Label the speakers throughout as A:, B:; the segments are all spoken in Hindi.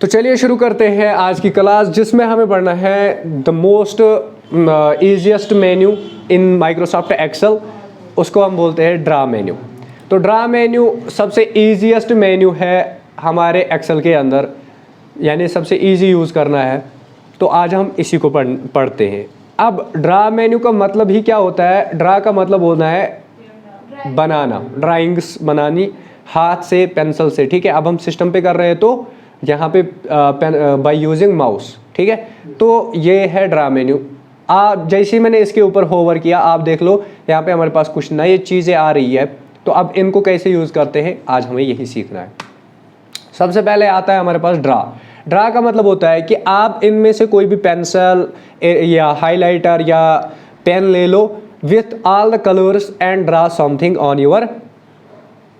A: तो चलिए शुरू करते हैं आज की क्लास, जिसमें हमें पढ़ना है the most easiest menu in Microsoft Excel. उसको हम बोलते हैं ड्रा मेन्यू। तो ड्रा मेन्यू सबसे ईजीएस्ट मेन्यू है हमारे एक्सेल के अंदर, यानी सबसे इजी यूज़ करना है। तो आज हम इसी को पढ़ते हैं। अब ड्रा मेन्यू का मतलब ही क्या होता है? ड्रा का मतलब होना है बनाना, ड्राइंग्स बनानी हाथ से, पेंसिल से। ठीक है, अब हम सिस्टम पे कर रहे हैं तो यहाँ पे बाय यूजिंग माउस। ठीक है, तो ये है ड्रा मेन्यू। आप जैसे ही मैंने इसके ऊपर होवर किया, आप देख लो यहाँ पे हमारे पास कुछ नई चीज़ें आ रही है। तो अब इनको कैसे यूज़ करते हैं, आज हमें यही सीखना है। सबसे पहले आता है हमारे पास ड्रा। ड्रा का मतलब होता है कि आप इनमें से कोई भी पेंसिल या हाइलाइटर या पेन ले लो with all the colours and draw something on your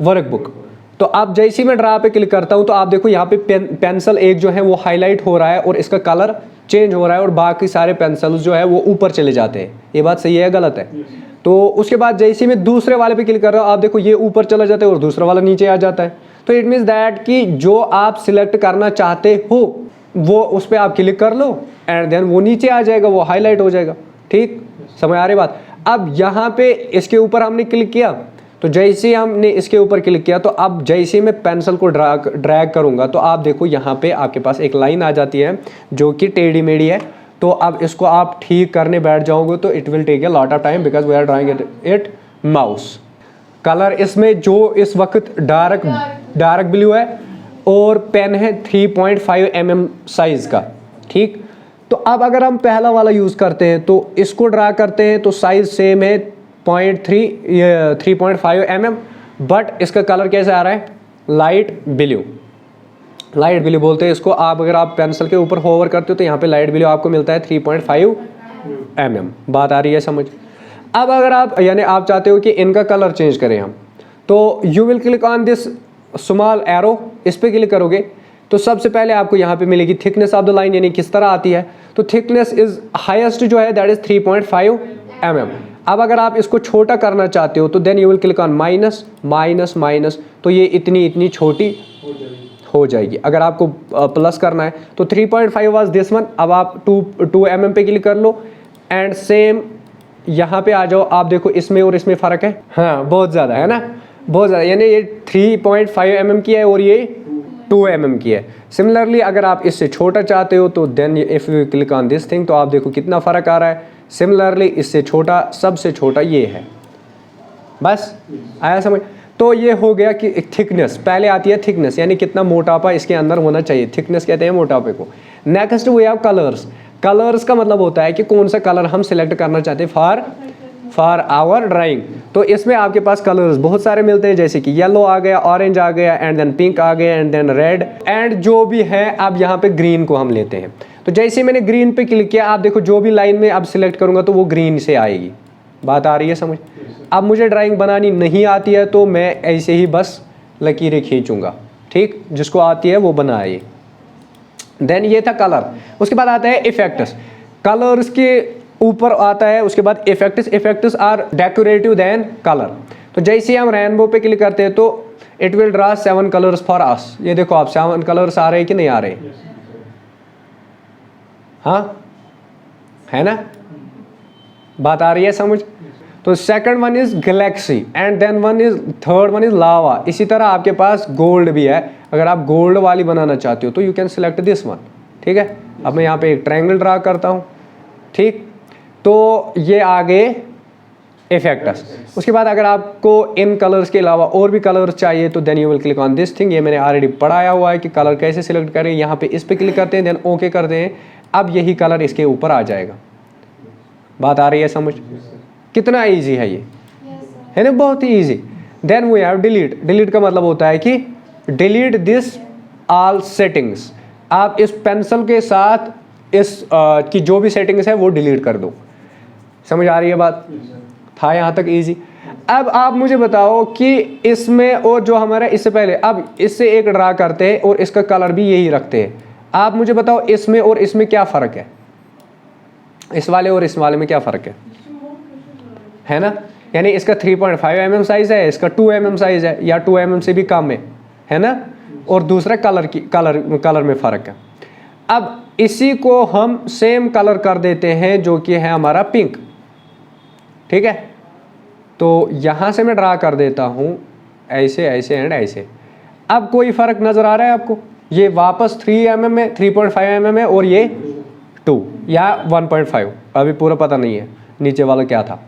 A: workbook. तो अब जैसे ही मैं ड्रा पे क्लिक करता हूँ तो आप देखो यहाँ पे पेंसिल एक जो है वो हाईलाइट हो रहा है और इसका कलर चेंज हो रहा है, और बाकी सारे पेंसिल्स जो है वो ऊपर चले जाते हैं। ये बात सही है गलत है? तो उसके बाद जैसे ही मैं दूसरे वाले पे क्लिक कर रहा हूँ, आप देखो ये ऊपर चला जाता है और दूसरा वाला नीचे आ जाता है। तो इट मीन्स दैट कि जो आप सिलेक्ट करना चाहते हो वो उस पर आप क्लिक कर लो एंड देन वो नीचे आ जाएगा, वो हाईलाइट हो जाएगा। ठीक, समझ आ रही बात? अब यहाँ पे इसके ऊपर हमने क्लिक किया, तो जैसे ही हमने इसके ऊपर क्लिक किया तो अब जैसे ही मैं पेंसिल को ड्रैग करूँगा तो आप देखो यहाँ पे आपके पास एक लाइन आ जाती है जो कि टेढ़ी मेढ़ी है। तो अब इसको आप ठीक करने बैठ जाओगे तो it will take a lot of time because we are drawing it mouse. Colour इसमें जो इस वक्त डार्क ब्लू है और पेन है 3.5 mm साइज़ का। ठीक, तो अब अगर हम पहला वाला यूज़ करते हैं तो इसको ड्रा करते हैं तो साइज़ सेम है 3.5 mm, बट इसका कलर कैसे आ रहा है? Light blue. लाइट ब्लू बोलते हैं इसको। आप अगर आप पेंसिल के ऊपर होवर करते हो तो यहाँ पे लाइट ब्लू आपको मिलता है 3.5 mm। बात आ रही है समझ? अब अगर आप यानी आप चाहते हो कि इनका कलर चेंज करें हम, तो you will click on this small arrow. इस पर क्लिक करोगे तो सबसे पहले आपको यहाँ पे मिलेगी थिकनेस ऑफ द लाइन, यानी किस तरह आती है। तो थिकनेस इज हाईएस्ट जो है दैट इज 3.5 mm। अब अगर आप इसको छोटा करना चाहते हो तो then you will click on minus minus minus, तो ये इतनी छोटी हो जाएगी। अगर आपको प्लस करना है तो 3.5 वाज दिस वन। अब आप 2 mm पे क्लिक कर लो एंड सेम यहाँ पे आ जाओ। आप देखो इसमें और इसमें फ़र्क है, हाँ बहुत ज़्यादा है ना, बहुत ज़्यादा। यानी ये 3.5 mm की है और ये 2 mm की है। सिमिलरली अगर आप इससे छोटा चाहते हो तो then if you click on this thing तो आप देखो कितना फ़र्क आ रहा है। सिमिलरली इससे छोटा, सबसे छोटा ये है। बस आया समझ? तो ये हो गया कि थिकनेस। पहले आती है थिकनेस, यानी कितना मोटापा इसके अंदर होना चाहिए। थिकनेस कहते हैं मोटापे को। Next we have colours. Colours का मतलब होता है कि कौन सा कलर हम सिलेक्ट करना चाहते हैं फॉर आवर ड्राइंग। तो इसमें आपके पास कलर्स बहुत सारे मिलते हैं, जैसे कि येलो आ गया, ऑरेंज आ गया, एंड देन पिंक आ गया, एंड देन रेड, एंड जो भी है अब यहाँ पे ग्रीन को हम लेते हैं। तो जैसे मैंने ग्रीन पे क्लिक किया, आप देखो जो भी लाइन में अब सिलेक्ट करूँगा तो वो ग्रीन से आएगी। बात आ रही है समझ? अब मुझे ड्राइंग बनानी नहीं आती है तो मैं ऐसे ही बस लकीरें खींचूँगा। ठीक, जिसको आती है वो बनाए। देन ये था कलर। उसके बाद आता है इफेक्ट्स। कलर्स के ऊपर आता है उसके बाद effects. Effects are decorative then colour. तो जैसे हम रेनबो पे क्लिक करते हैं तो it will draw 7 colours for us. ये देखो आप 7 कलर्स आ रहे हैं कि नहीं आ रहे? हाँ है ना? बात आ रही है समझ? तो second one is galaxy and then third one is lava. इसी तरह आपके पास गोल्ड भी है। अगर आप गोल्ड वाली बनाना चाहते हो तो you can select this one. ठीक है, अब मैं यहाँ पे एक ट्रायंगल ड्रा करता हूँ। ठीक, तो ये आगे इफेक्ट्स। उसके बाद अगर आपको इन कलर्स के अलावा और भी कलर्स चाहिए तो then you will click on this thing. ये मैंने ऑलरेडी पढ़ाया हुआ है कि कलर कैसे सिलेक्ट करें। यहाँ पे इस पे क्लिक करते हैं, देन ओके करते हैं। अब यही कलर इसके ऊपर आ जाएगा। बात आ रही है समझ? कितना ईजी है ये, है ना? बहुत ही easy. Then we have delete. Delete का मतलब होता है कि डिलीट दिस ऑल सेटिंग्स। आप इस पेंसिल के साथ इस की जो भी सेटिंग्स है वो डिलीट कर दो। समझ आ रही है बात? था यहाँ तक ईजी? अब आप मुझे बताओ कि इसमें और जो हमारा इससे पहले, अब इससे एक ड्रा करते हैं और इसका कलर भी यही रखते हैं। आप मुझे बताओ इसमें और इसमें क्या फ़र्क है? इस वाले और इस वाले में क्या फ़र्क है? है ना। यानी इसका 3.5 mm साइज़ है, इसका 2 mm साइज़ है, या 2 mm से भी कम है ना। और दूसरा कलर में फ़र्क है। अब इसी को हम सेम कलर कर देते हैं जो कि है हमारा पिंक, ठीक है। तो यहाँ से मैं ड्रा कर देता हूँ ऐसे ऐसे एंड ऐसे। अब कोई फ़र्क नज़र आ रहा है आपको? ये वापस 3 mm में 3.5 mm है और ये 2 या 1.5, अभी पूरा पता नहीं है नीचे वाला क्या था।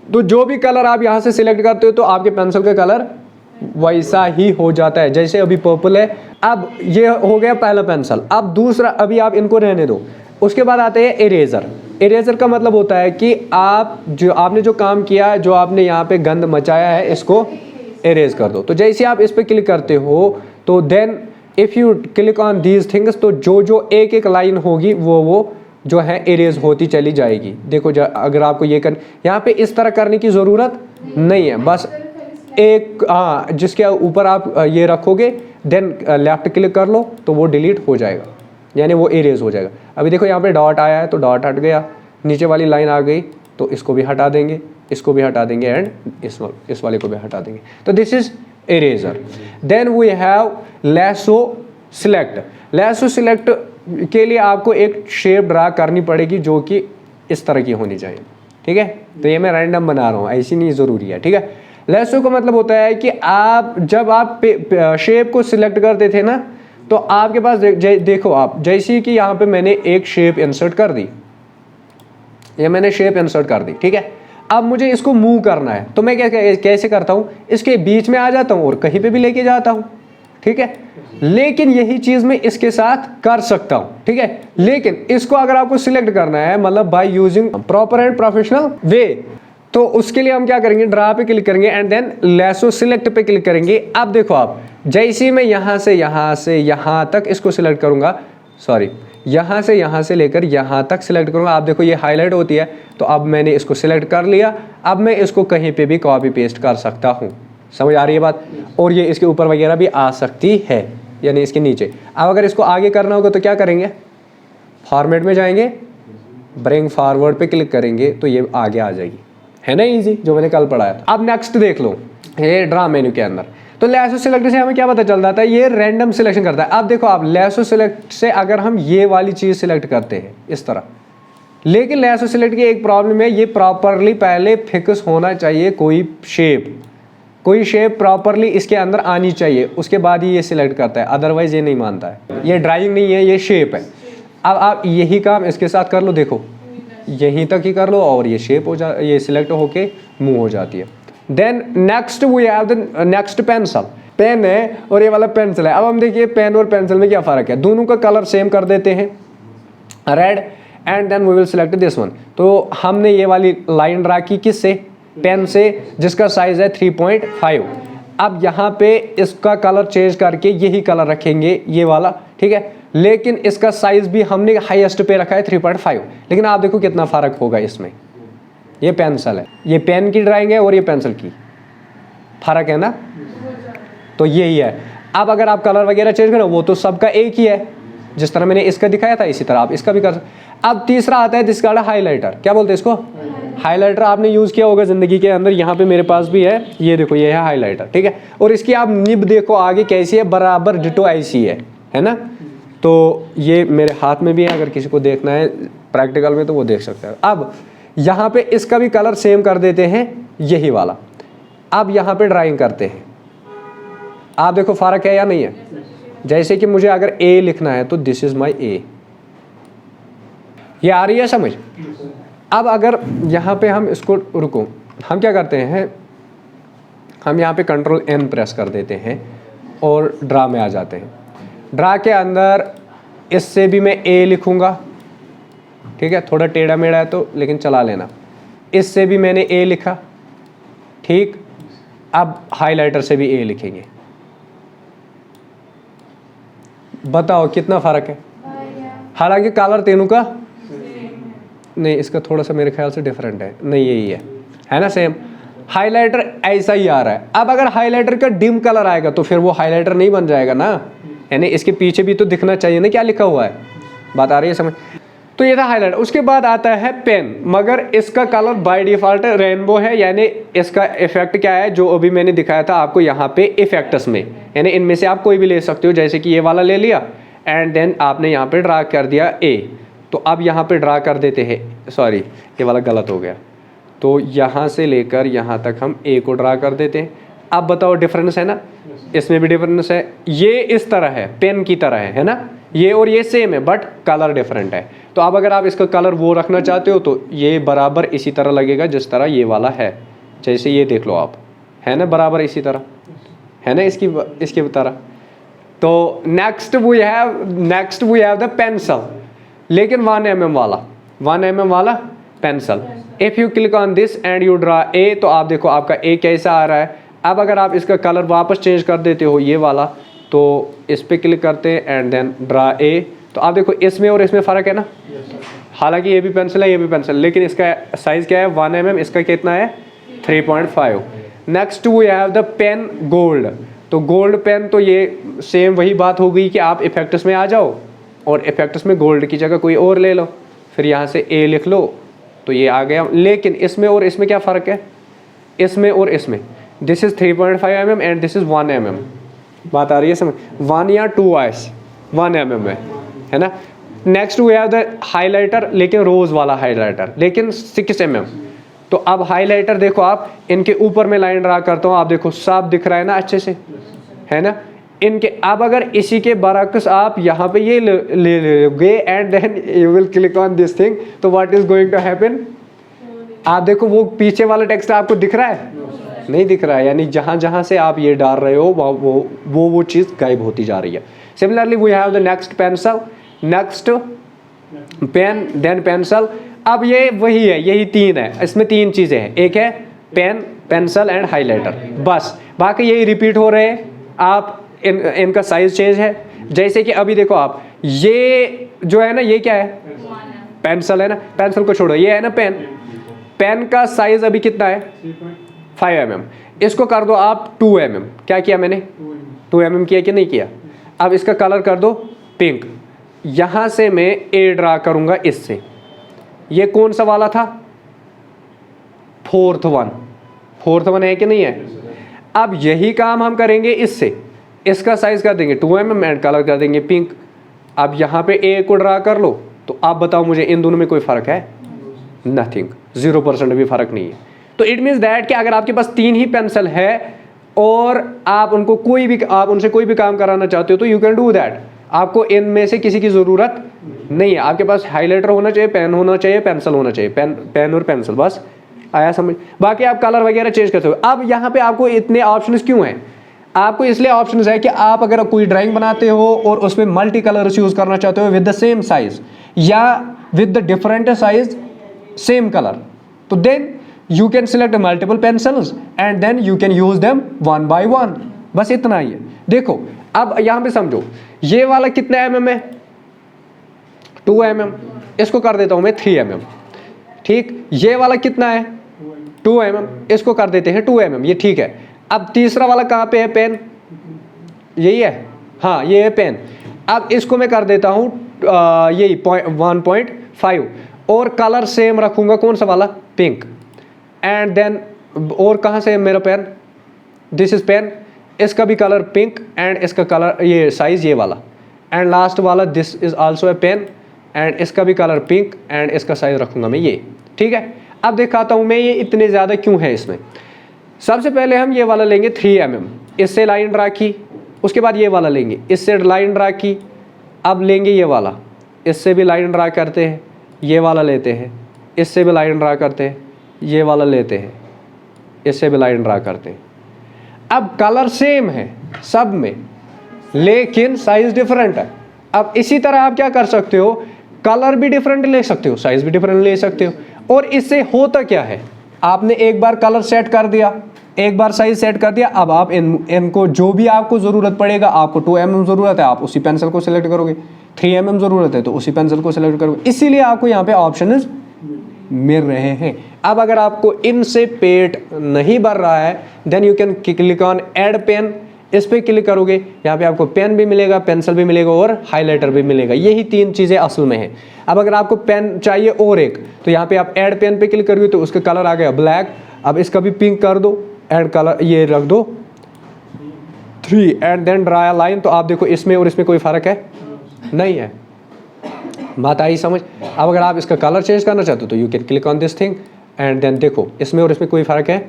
A: तो जो भी कलर आप यहाँ से सिलेक्ट करते हो तो आपके पेंसिल का कलर वैसा ही हो जाता है। जैसे अभी पर्पल है, अब ये हो गया पहला पेंसिल। अब दूसरा, अभी आप इनको रहने दो। उसके बाद आते हैं इरेजर। इरेजर का मतलब होता है कि आपने जो काम किया, जो आपने यहाँ पे गंद मचाया है, इसको इरेज कर दो। तो जैसे आप इस पर क्लिक करते हो तो then if you click on these things, तो जो एक एक लाइन होगी वो जो है इरेज होती चली जाएगी। देखो अगर आपको ये यहाँ पे इस तरह करने की ज़रूरत नहीं है, बस एक जिसके ऊपर आप ये रखोगे देन लेफ्ट क्लिक कर लो तो वो डिलीट हो जाएगा, यानी वो इरेज हो जाएगा। अभी देखो यहाँ पे डॉट आया है तो डॉट हट गया, नीचे वाली लाइन आ गई तो इसको भी हटा देंगे, इसको भी हटा देंगे एंड इस वाले को भी हटा देंगे। तो this is eraser. Then we have lasso select. Lasso select के लिए आपको एक शेप ड्रा करनी पड़ेगी जो कि इस तरह की होनी चाहिए, ठीक है। तो ये मैं रैंडम बना रहा हूँ, ऐसी नहीं ज़रूरी है, ठीक है। लैसो का मतलब होता है कि जब आप शेप को सिलेक्ट करते थे ना, तो आपके पास देखो आप, जैसे कि यहाँ पे मैंने एक शेप इंसर्ट कर दी, ये मैंने शेप इंसर्ट कर दी, ठीक है। अब मुझे इसको मूव करना है तो मैं कैसे करता हूँ, इसके बीच में आ जाता हूँ और कहीं पे भी लेके जाता हूँ, ठीक है। लेकिन यही चीज़ मैं इसके साथ कर सकता हूँ, ठीक है। लेकिन इसको अगर आपको सिलेक्ट करना है, मतलब by using proper and professional way, तो उसके लिए हम क्या करेंगे, ड्रा पे क्लिक करेंगे एंड देन लैसो सिलेक्ट पे क्लिक करेंगे। अब देखो आप, जैसे मैं यहाँ से यहाँ तक इसको सिलेक्ट करूँगा, सॉरी यहाँ से लेकर यहाँ तक सिलेक्ट करूँगा, आप देखो ये हाईलाइट होती है। तो अब मैंने इसको सिलेक्ट कर लिया, अब मैं इसको कहीं पे भी कॉपी पेस्ट कर सकता हूँ। समझ आ रही है बात? और ये इसके ऊपर वगैरह भी आ सकती है, यानी इसके नीचे। अब अगर इसको आगे करना होगा तो क्या करेंगे, फॉर्मेट में जाएंगे, ब्रिंग फॉरवर्ड पे क्लिक करेंगे तो ये आगे आ जाएगी, है ना, इजी, जो मैंने कल पढ़ाया था। अब नेक्स्ट देख लो, ये ड्रा मेन्यू के अंदर तो लैसो सिलेक्ट से हमें क्या पता चल जाता है, ये रैंडम सिलेक्शन करता है। अब देखो आप, लैसो सिलेक्ट से अगर हम ये वाली चीज़ सिलेक्ट करते हैं इस तरह, लेकिन लैसो सिलेक्ट की एक प्रॉब्लम है, ये प्रॉपरली पहले फिक्स होना चाहिए, कोई शेप प्रॉपरली इसके अंदर आनी चाहिए, उसके बाद ही ये सिलेक्ट करता है, अदरवाइज ये नहीं मानता है। ये ड्राइंग नहीं है, ये शेप है। अब आप यही काम इसके साथ कर लो, देखो यहीं तक ही कर लो और ये शेप ये सिलेक्ट होके मूव हो जाती है। Then next we have the next pencil. Pen है और ये वाला पेंसिल है। अब हम देखिए पेन और पेंसिल में क्या फ़र्क है, दोनों का कलर सेम कर देते हैं, red, and then we will select this one. तो हमने ये वाली लाइन ड्रा की किससे, पेन से, जिसका साइज़ है 3.5। अब यहाँ पे इसका कलर चेंज करके यही कलर रखेंगे, ये वाला, ठीक है। लेकिन इसका साइज़ भी हमने हाईएस्ट पे रखा है 3.5। लेकिन आप देखो कितना फ़र्क होगा इसमें, ये पेंसिल है, ये पेन की ड्राइंग है और ये पेंसिल की, फ़र्क है ना। तो यही है। अब अगर आप कलर वगैरह चेंज करो, वो तो सबका एक ही है, जिस तरह मैंने इसका दिखाया था इसी तरह आप इसका भी कर सकते। अब तीसरा आता है जिसका हाईलाइटर, क्या बोलते हैं इसको, हाईलाइटर। आपने यूज़ किया होगा ज़िंदगी के अंदर, यहाँ पे मेरे पास भी है, ये देखो ये है हाईलाइटर, ठीक है। और इसकी आप निब देखो आगे कैसी है, बराबर डिटो ऐसी है ना। तो ये मेरे हाथ में भी है, अगर किसी को देखना है प्रैक्टिकल में तो वो देख सकता है। अब यहाँ पे इसका भी कलर सेम कर देते हैं, यही वाला। अब यहाँ पे ड्राइंग करते हैं, आप देखो फ़र्क है या नहीं है। जैसे कि मुझे अगर ए लिखना है तो दिस इज़ माई ए, ये आ रही है समझ। अब अगर यहाँ पे हम इसको रुको, हम क्या करते हैं, हम यहाँ पे कंट्रोल N प्रेस कर देते हैं और ड्रा में आ जाते हैं। ड्रा के अंदर इससे भी मैं ए लिखूँगा, ठीक है, थोड़ा टेढ़ा मेढ़ा है तो लेकिन चला लेना। इससे भी मैंने ए लिखा, ठीक। अब हाइलाइटर से भी ए लिखेंगे, बताओ कितना फ़र्क है। हालांकि कलर तीनों का नहीं, इसका थोड़ा सा मेरे ख्याल से डिफरेंट है, नहीं यही है ना सेम। हाइलाइटर ऐसा ही आ रहा है। अब अगर हाइलाइटर का डिम कलर आएगा तो फिर वो हाइलाइटर नहीं बन जाएगा ना, यानी इसके पीछे भी तो दिखना चाहिए ना क्या लिखा हुआ है। बात आ रही है समझ। तो ये था हाईलाइट। उसके बाद आता है पेन, मगर इसका कलर बाय डिफॉल्ट रेनबो है, यानी इसका इफेक्ट क्या है जो अभी मैंने दिखाया था आपको यहाँ पे इफेक्ट्स में, यानी इनमें से आप कोई भी ले सकते हो। जैसे कि ये वाला ले लिया एंड देन आपने यहाँ पे ड्रा कर दिया ए, तो अब यहाँ पे ड्रा कर देते हैं, सॉरी ये वाला गलत हो गया, तो यहाँ से लेकर यहाँ तक हम ए को ड्रा कर देते हैं। अब बताओ डिफरेंस है ना, इसमें भी डिफरेंस है, ये इस तरह है पेन की तरह है ना, ये और ये सेम है बट कलर डिफरेंट है। तो अब अगर आप इसका कलर वो रखना चाहते हो तो ये बराबर इसी तरह लगेगा जिस तरह ये वाला है, जैसे ये देख लो आप, है ना बराबर इसी तरह, है ना इसकी तरह। तो next we have the pencil, लेकिन 1 mm वाला, 1 mm वाला पेंसिल। If you click on this and you draw a, तो आप देखो आपका ए कैसा आ रहा है। अब अगर आप इसका कलर वापस चेंज कर देते हो ये वाला, तो इस पर क्लिक करते हैं एंड देन ड्रा ए, तो आप देखो इसमें और इसमें फ़र्क है ना। हालांकि ये भी पेंसिल है ये भी पेंसिल, लेकिन इसका साइज़ क्या है 1 mm, इसका कितना है 3.5। Next we have the pen gold. तो गोल्ड पेन, तो ये सेम वही बात हो गई कि आप इफेक्ट्स में आ जाओ और इफेक्ट्स में गोल्ड की जगह कोई और ले लो, फिर यहाँ से ए लिख लो तो ये आ गया। लेकिन इसमें और इसमें क्या फ़र्क है, इसमें और इसमें, this is 3.5 mm and this is 1 mm। बात आ रही है समझ, 1 या 2 आइस 1 mm है ना। Next we have the highlighter, लेकिन रोज़ वाला हाइलाइटर, लेकिन 6 mm। तो अब हाइलाइटर देखो आप, इनके ऊपर में लाइन ड्रा करता हूँ, आप देखो साफ दिख रहा है ना अच्छे से, है ना। इनके अब अगर इसी के बरक्स आप यहाँ पे ये ले लोगे and then you will click on this thing, तो what is going to happen, आप देखो वो पीछे वाला टेक्स्ट आपको दिख रहा है, नहीं दिख रहा है, यानी जहाँ जहाँ से आप ये डाल रहे हो वो चीज़ गायब होती जा रही है। Similarly we have the next pencil, next pen, then pencil. अब ये वही है, यही 3 है, इसमें 3 चीज़ें हैं, एक है पेन, पेंसिल एंड हाइलाइटर, बस बाकी यही रिपीट हो रहे हैं। आप इनका साइज चेंज है, जैसे कि अभी देखो आप, ये जो है ना ये क्या है पेंसिल है ना, पेंसिल को छोड़ो, ये है ना पेन, पेन का साइज अभी कितना है 5 mm, इसको कर दो आप 2 mm। क्या किया मैंने 2 mm किया कि नहीं किया। अब इसका कलर कर दो पिंक, यहाँ से मैं ए ड्रा करूँगा इससे, ये कौन सा वाला था 4th वन है कि नहीं है। अब यही काम हम करेंगे इससे, इसका साइज कर देंगे 2 mm एंड कलर कर देंगे पिंक। अब यहाँ पे ए को ड्रा कर लो, तो आप बताओ मुझे इन दोनों में कोई फ़र्क है, नथिंग, 0% भी फ़र्क नहीं है। तो इट मीन्स दैट कि अगर आपके पास 3 ही पेंसिल है और आप उनको आप उनसे कोई भी काम कराना चाहते हो तो यू कैन डू दैट, आपको इनमें से किसी की ज़रूरत नहीं है। आपके पास हाइलाइटर होना चाहिए, पेन होना चाहिए, पेंसिल होना चाहिए, पेन और पेंसिल, बस आया समझ। बाकी आप कलर वगैरह चेंज करते हो। अब यहाँ पे आपको इतने ऑप्शंस क्यों हैं, आपको इसलिए ऑप्शंस है कि आप अगर कोई ड्राइंग बनाते हो और उसमें मल्टी कलर्स यूज़ करना चाहते हो विद द सेम साइज या with the different size same colour, तो then you can select multiple pencils and then you can use them 1 by 1, बस इतना ही है। देखो अब यहाँ पे समझो, ये वाला कितना mm है 2 mm, इसको कर देता हूँ मैं 3 mm, ठीक। ये वाला कितना है 2 mm, इसको कर देते हैं 2 mm, ये ठीक है। अब तीसरा वाला कहाँ पे है पेन, यही है, हाँ ये है पेन। अब इसको मैं कर देता हूँ यही 1.5 और कलर सेम रखूँगा, कौन सा वाला पिंक। एंड देन और कहाँ से है मेरा पेन, दिस इज पेन, इसका भी कलर पिंक एंड इसका कलर ये साइज ये वाला, एंड लास्ट वाला this is also a pen and इसका भी कलर पिंक एंड इसका साइज रखूँगा मैं ये, ठीक है। अब दिखाता हूँ मैं ये इतने ज़्यादा क्यों है इसमें। सबसे पहले हम ये वाला लेंगे 3 mm, इससे लाइन ड्रा की, उसके बाद ये वाला लेंगे, इससे लाइन ड्रा की, अब लेंगे ये वाला, इससे भी लाइन ड्रा करते हैं, ये वाला लेते हैं, इससे भी लाइन ड्रा करते हैं, ये वाला लेते हैं, इससे भी लाइन ड्रा करते हैं। अब कलर सेम है सब में लेकिन साइज डिफरेंट है। अब इसी तरह आप क्या कर सकते हो, कलर भी डिफरेंट ले सकते हो, साइज भी डिफरेंट ले सकते हो। और इससे होता क्या है, आपने एक बार कलर सेट कर दिया, एक बार साइज सेट कर दिया, अब आप इनको जो भी आपको ज़रूरत पड़ेगा, आपको 2 mm ज़रूरत है आप उसी पेंसिल को सिलेक्ट करोगे, 3 mm ज़रूरत है तो उसी पेंसिल को सिलेक्ट करोगे। इसीलिए आपको यहाँ पे ऑप्शन मिल रहे हैं। अब अगर आपको इनसे पेट नहीं भर रहा है then you can click on add pen इस पर क्लिक करोगे, यहाँ पे आपको पेन भी मिलेगा, पेंसिल भी मिलेगा और हाइलाइटर भी मिलेगा। यही 3 चीज़ें असल में हैं। अब अगर आपको पेन चाहिए और एक, तो यहाँ पे आप ऐड पेन पे क्लिक करोगे तो उसका कलर आ गया ब्लैक। अब इसका भी पिंक कर दो, ऐड कलर ये रख दो 3 and then draw a line. तो आप देखो इसमें और इसमें कोई फ़र्क है नहीं है। बात आई समझ। अब अगर आप इसका कलर चेंज करना चाहते हो तो you can click on this thing and then देखो इसमें और इसमें कोई फ़र्क है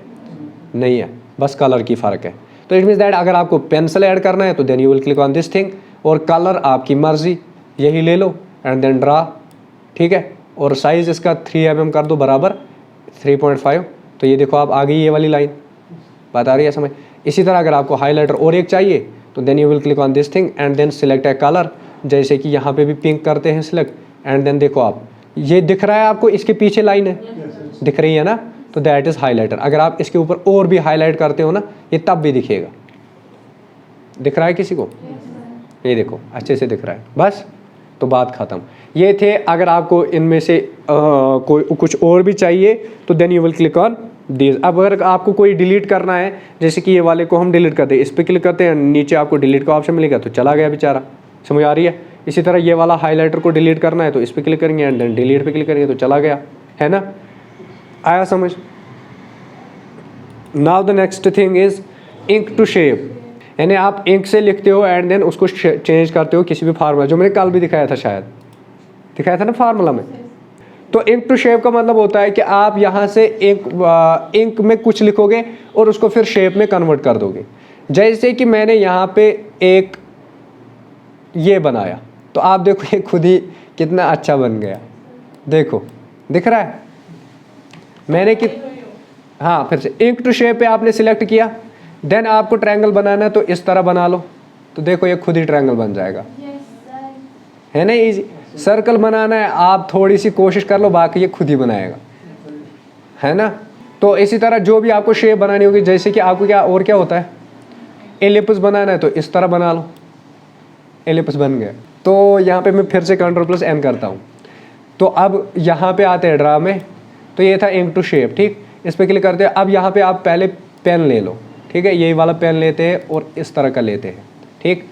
A: नहीं है, बस कलर की फ़र्क है। तो इट मीन्स दैट अगर आपको पेंसिल ऐड करना है तो then you will click on this thing, और कलर आपकी मर्जी यही ले लो एंड देन ड्रा, ठीक है। और साइज़ इसका 3 mm कर दो बराबर 3.5। तो ये देखो आप आ गई ये वाली लाइन, बात आ रही है समझ। इसी तरह अगर आपको हाईलाइटर और एक चाहिए तो then you will click on this thing and then select a colour, जैसे कि यहाँ पे भी पिंक करते हैं सिलेक्ट एंड देन देखो आप ये दिख रहा है आपको, इसके पीछे लाइन है दिख रही है ना, तो दैट इज़ हाईलाइटर। अगर आप इसके ऊपर और भी हाईलाइट करते हो ना ये तब भी दिखेगा। दिख रहा है किसी को? ये देखो अच्छे से दिख रहा है, बस तो बात ख़त्म। ये थे। अगर आपको इनमें से कोई कुछ और भी चाहिए तो then you will click on this. अब अगर आपको कोई डिलीट करना है, जैसे कि ये वाले को हम डिलीट करते हैं, इस पर क्लिक करते हैं, नीचे आपको डिलीट का ऑप्शन मिलेगा तो चला गया बेचारा, समझ आ रही है। इसी तरह ये वाला हाईलाइटर को डिलीट करना है तो इस पर क्लिक करेंगे एंड देन डिलीट पे क्लिक करेंगे तो चला गया, है ना। आया समझ। Now the next thing is ink to shape, यानी आप इंक से लिखते हो एंड देन उसको चेंज करते हो किसी भी फार्मूला, जो मैंने कल भी दिखाया था, शायद दिखाया था ना फार्मूला में। तो इंक टू शेप का मतलब होता है कि आप यहाँ से इंक में कुछ लिखोगे और उसको फिर शेप में कन्वर्ट कर दोगे। जैसे कि मैंने यहाँ पे एक ये बनाया तो आप देखो ये खुद ही कितना अच्छा बन गया, देखो दिख रहा है मैंने कि हाँ। फिर से इंक टू शेप पे आपने सिलेक्ट किया, देन आपको ट्रायंगल बनाना है तो इस तरह बना लो, तो देखो ये खुद ही ट्रायंगल बन जाएगा, है ना इजी। सर्कल बनाना है आप थोड़ी सी कोशिश कर लो, बाकी ये खुद ही बनाएगा, है ना। तो इसी तरह जो भी आपको शेप बनानी होगी, जैसे कि आपको क्या होता है, एलिप्स बनाना है तो इस तरह बना लो, एलिप्स बन गया। तो यहाँ पे मैं फिर से Ctrl+N करता हूँ। तो अब यहाँ पे आते हैं ड्रा में, तो ये था इंक टू शेप, ठीक। इस पर क्लिक करते हैं। अब यहाँ पे आप पहले पेन ले लो, ठीक है, यही वाला पेन लेते हैं और इस तरह का लेते हैं, ठीक।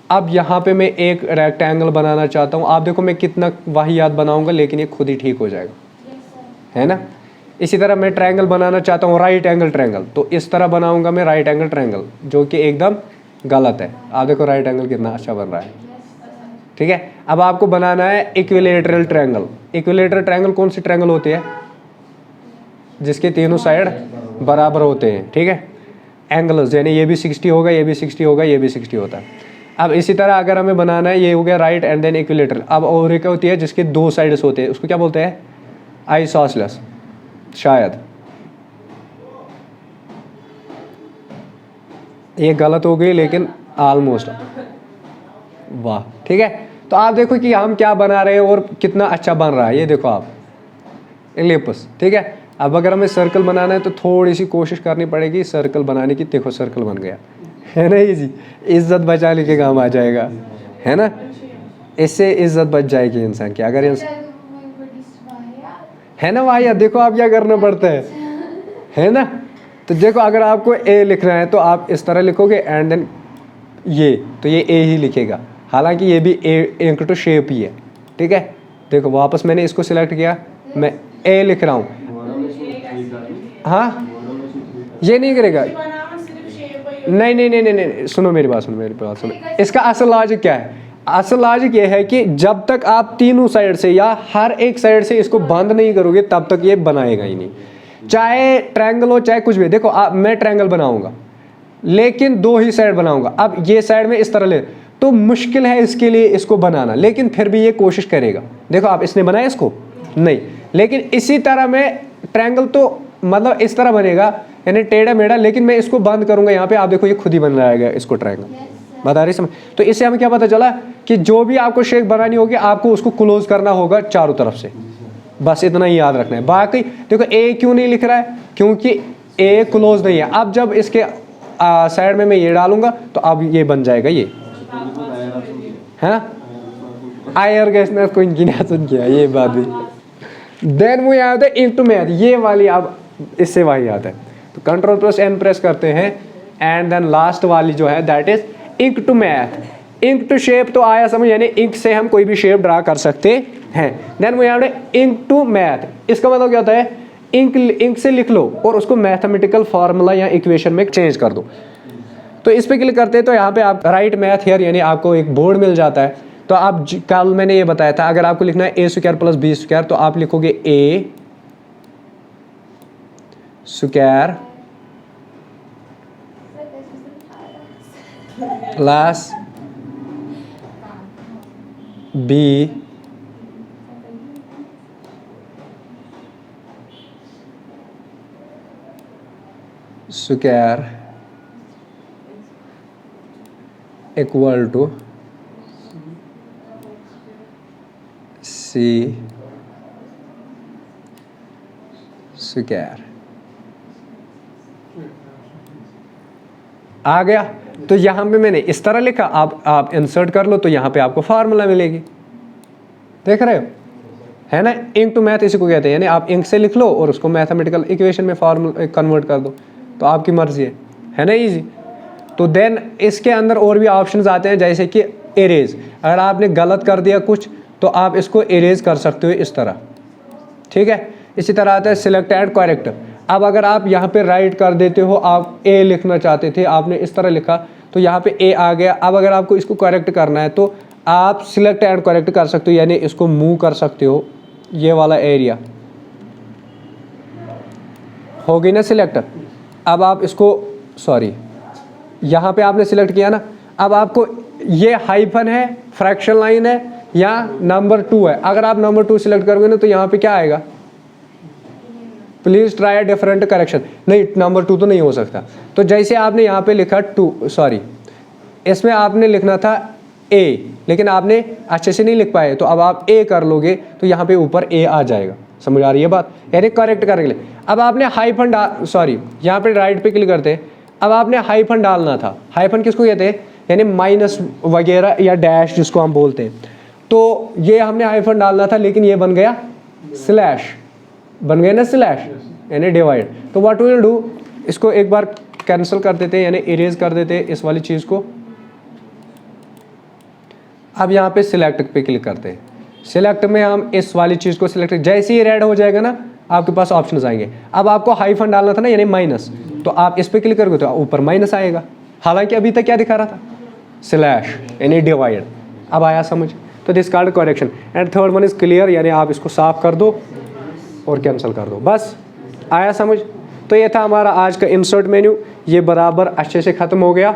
A: अब यहाँ पे मैं एक रेक्टेंगल बनाना चाहता हूँ, आप देखो मैं कितना वाहियात बनाऊँगा लेकिन ये खुद ही ठीक हो जाएगा, है ना। इसी तरह मैं ट्रायंगल बनाना चाहता हूँ, राइट एंगल ट्रायंगल, तो इस तरह बनाऊँगा मैं राइट एंगल ट्रायंगल, जो कि एकदम गलत है। आप देखो राइट एंगल कितना अच्छा बन रहा है, ठीक है। अब आपको बनाना है इक्विलेटरल ट्रायंगल। इक्विलेटरल ट्रायंगल कौन सी ट्रायंगल होती है? जिसके तीनों साइड बराबर होते हैं, ठीक है, एंगल्स, यानी ये भी 60 होगा, ये भी 60 होगा, ये भी 60 होता है। अब इसी तरह अगर हमें बनाना है, ये हो गया राइट एंड देन इक्विलेटरल। अब और एक होती है जिसके 2 साइड्स होते हैं, उसको क्या बोलते हैं? आइसोसेलेस, शायद ये गलत हो गई लेकिन ऑलमोस्ट, वाह, ठीक है। तो आप देखो कि हम क्या बना रहे हैं और कितना अच्छा बन रहा है, ये देखो आप एलिप्स, ठीक है। अब अगर हमें सर्कल बनाना है तो थोड़ी सी कोशिश करनी पड़ेगी सर्कल बनाने की, देखो सर्कल बन गया, है ना इजी। इज्जत बचाने के काम आ जाएगा, है ना, इससे इज्जत बच जाएगी इंसान की। अगर है ना वाहिया, देखो आप क्या करना पड़ता है ना। तो देखो अगर आपको ए लिखना है तो आप इस तरह लिखोगे एंड देन ये, तो ये ए ही लिखेगा, हालांकि ये भी ए इंक टू शेप ही है, ठीक है। देखो वापस मैंने इसको सिलेक्ट किया, मैं ए लिख रहा हूँ, हाँ ये नहीं करेगा, नहीं नहीं नहीं नहीं, सुनो मेरी बात सुनो। इसका असल लॉजिक क्या है? असल लॉजिक ये है कि जब तक आप तीनों साइड से या हर एक साइड से इसको बंद नहीं करोगे तब तक ये बनाएगा ही नहीं, चाहे ट्रायंगल हो चाहे कुछ भी। देखो मैं ट्रायंगल बनाऊंगा लेकिन 2 ही साइड बनाऊंगा। अब ये साइड में इस तरह ले तो मुश्किल है इसके लिए इसको बनाना, लेकिन फिर भी ये कोशिश करेगा। देखो आप इसने बनाया इसको नहीं, लेकिन इसी तरह मैं ट्रायंगल तो मतलब इस तरह बनेगा, यानी टेढ़ा मेढ़ा, लेकिन मैं इसको बंद करूंगा यहाँ पे, आप देखो ये खुद ही बन जाएगा इसको ट्रायंगल, बता रही समझ। तो इससे हमें क्या पता चला कि जो भी आपको शेप बनानी होगी आपको उसको क्लोज करना होगा चारों तरफ से, बस इतना ही याद रखना है। बाकी देखो ए क्यों नहीं लिख रहा है, क्योंकि ए क्लोज नहीं है। अब जब इसके साइड में मैं ये डालूंगा तो अब ये बन जाएगा, ये है आयर गैसनर को इनकी ना सुन किया ये बात भी। देन वो याद है इंक टू मैथ, ये वाली अब इससे वही याद है। तो Ctrl+N प्रेस करते हैं एंड देन लास्ट वाली जो है that is ink to math. Ink to shape तो आया समझ, यानी इंक से हम कोई भी शेप ड्रा कर सकते हैं। देन वो यहाँ इंक टू मैथ, इसका मतलब क्या होता है, इंक से लिख लो और उसको मैथमेटिकल फार्मूला या इक्वेशन में चेंज कर दो। तो इस पे क्लिक करते हैं तो यहाँ पे आप राइट मैथ हियर, यानी आपको एक बोर्ड मिल जाता है। तो आप कल मैंने ये बताया था, अगर आपको लिखना है A square plus B square तो आप लिखोगे A square plus B square equal to C square. आ गया। तो यहां पे मैंने इस तरह लिखा, आप इंसर्ट कर लो तो यहां पे आपको फार्मूला मिलेगी, देख रहे हो, है ना। इंक टू मैथ इसी को कहते हैं, यानी आप इंक से लिख लो और उसको मैथमेटिकल इक्वेशन में फार्मूला कन्वर्ट कर दो, तो आपकी मर्जी है ना, इजी। तो देन इसके अंदर और भी ऑप्शंस आते हैं, जैसे कि इरेज। अगर आपने गलत कर दिया कुछ तो आप इसको इरेज कर सकते हो इस तरह, ठीक है। इसी तरह आता है सिलेक्ट एंड करेक्ट। अब अगर आप यहाँ पे राइट कर देते हो, आप ए लिखना चाहते थे, आपने इस तरह लिखा तो यहाँ पे ए आ गया। अब अगर आपको इसको करेक्ट करना है तो आप सिलेक्ट एंड करेक्ट कर सकते हो, यानी इसको मूव कर सकते हो, ये वाला एरिया हो गई ना सिलेक्ट। अब आप इसको यहाँ पे आपने सिलेक्ट किया ना, अब आपको ये हाइफन है, फ्रैक्शन लाइन है या नंबर 2 है। अगर आप नंबर 2 सिलेक्ट करोगे ना तो यहाँ पे क्या आएगा, प्लीज ट्राई डिफरेंट करेक्शन। नहीं, नंबर 2 तो नहीं हो सकता। तो जैसे आपने यहाँ पे लिखा इसमें आपने लिखना था ए, लेकिन आपने अच्छे से नहीं लिख पाए, तो अब आप ए कर लोगे तो यहाँ पे ऊपर ए आ जाएगा। समझ आ रही है बात, यानी करेक्ट करने के लिए। अब आपने हाइफन यहाँ पे राइट पे क्लिक करते हैं। अब आपने हाइफन डालना था। हाइफन किसको कहते हैं, यानी माइनस वगैरह या डैश जिसको हम बोलते हैं। तो ये हमने हाइफन डालना था, लेकिन ये बन गया स्लैश, बन गया ना स्लैश, यानी डिवाइड। तो व्हाट वी विल डू, इसको एक बार कैंसिल कर देते हैं, यानी इरेज कर देते हैं इस वाली चीज़ को। अब यहाँ पे सिलेक्ट पे क्लिक करते हैं। सिलेक्ट में हम इस वाली चीज़ को सिलेक्ट, जैसे ही रेड हो जाएगा ना आपके पास ऑप्शंस आएंगे। अब आपको हाइफन डालना था ना, यानी माइनस, तो आप इस पे क्लिक करोगे तो ऊपर माइनस आएगा। हालांकि अभी तक क्या दिखा रहा था, स्लैश यानी डिवाइड। अब आया समझ। तो this called correction and third one is clear, यानी आप इसको साफ कर दो और कैंसिल कर दो, बस। आया समझ। तो ये था हमारा आज का इंसर्ट मेन्यू, ये बराबर अच्छे से ख़त्म हो गया।